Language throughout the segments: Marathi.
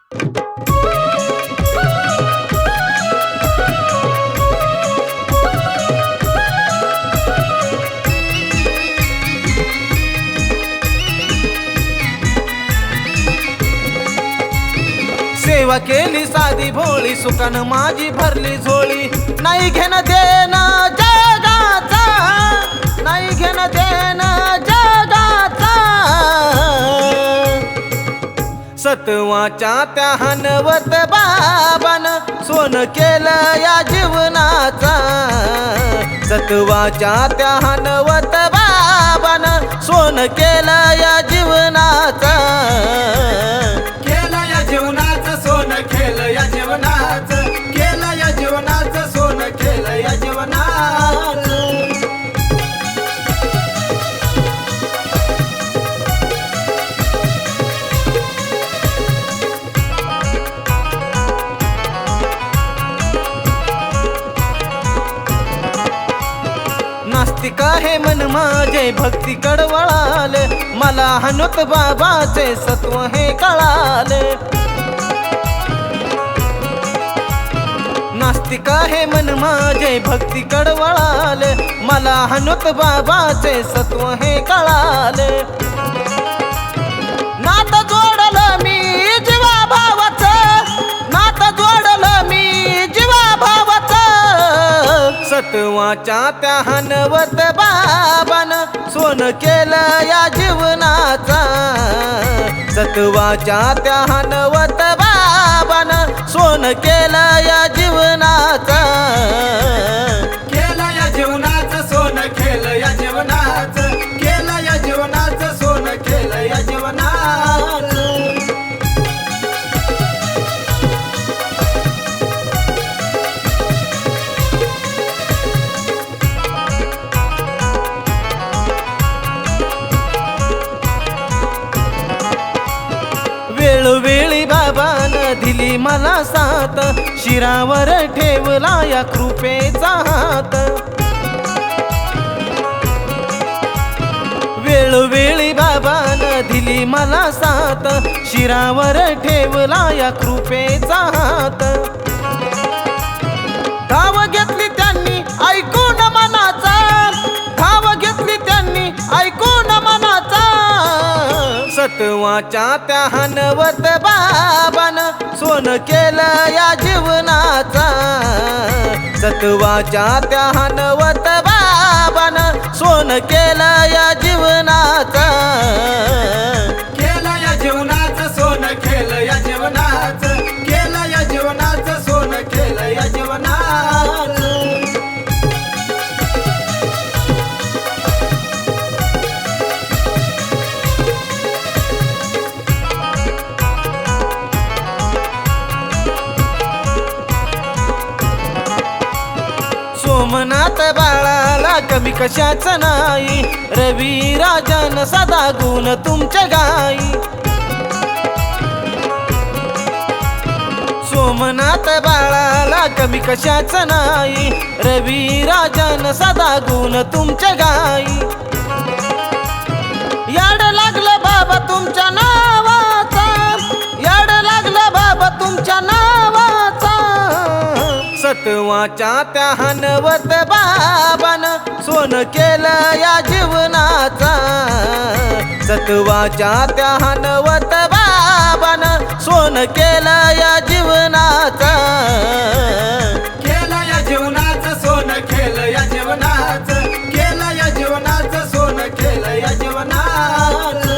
सेवा केली साधी भोळी, सुखान माझी भरली झोळी. नाही घेणं देणं जगाचा, नाही घेणं देणं जगाचा. सत्वाच्या त्या हनवत बाबान सोन केलं या जीवनाचा. सत्वाच्या त्या हनवत बाबान सोन केलं या जीवनाचा. केलं या जीवनाचं सोन, केलं या जीवनाचं, केलं या जीवनाचं सोन, केलं या जीवनाचं. नास्तिक आहे मन माझे भक्तीकड वळाले. मला हनुत बाबाचे सत्व हे कळाले. नास्तिक आहे मन माझे भक्तीकड वळाले. मला हनुत बाबाचे सत्व हे कळाले. नात जोडलं मी जीवा भावाचं, नात जोडलं मी जीवा भावाचं. सत्वाच्या त्या हनवत बाबान सोन केलं या जीवनाचा. सत्वाच्या त्या हनवत बाबान सोन केलं या जीवनाचा. केलं या जीवनाचं सोन, केलं या जीवनाचं, केलं या जीवनाचं सोन, केलं या जीवनाचं. वेळोवेळी बाबान दिली मला साथ. शिरावर ठेवला या कृपेचा हात. वेळोवेळी बाबान दिली मला साथ. शिरावर ठेवला या कृपेचा हात. धाव घेतली त्यांनी ऐकून मनाचा, धाव घेतली त्यांनी ऐकून मनाचा. सत्वाच्या त्या हनवत बाबान सोन केलं या जीवनाचा. सत्वाच्या त्या हनवत बाबान सोन केलं या जीवनाचा. केलं या जीवनाचं सोन, केलं या जीवनाचं, केलं या जीवनाचं सोन, केलं या जीवनाचं. सोमनाथ बाळाला कमी कशाच नाही. रवी राजन सदा गुण तुमच्या गाई. सोमनाथ बाळाला कमी कशाच नाही. रवी राजन सदा गुण तुमच्या गाई. याड लागलं बाबा तुमच्या नावाचा, याड लागलं बाबा तुमच्या नावाचा. सत्वाच्या त्या हनवत बाबान सोन केलं या जीवनाचा. सत्वाच्या त्या हनवत बाबान सोन केलं या जीवनाचा. केलं या जीवनाचं सोन, केलं या जीवनाचं, केलं या जीवनाचं सोन, केलं या जीवनाचं.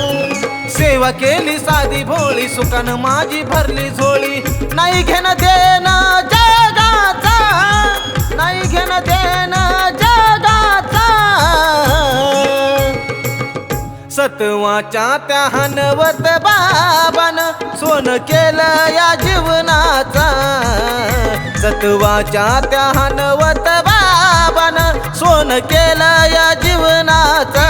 सेवा केली साधी भोळी, सुखान माझी भरली झोळी. नाही घेणं देणं जगाचा, नाही घेणं देणं जगाचा. सत्वाच्या त्या हनवत बाबान सोन केलं या जीवनाचा. सत्वाच्या त्या हनवत बाबान सोन केलं या जीवनाचा.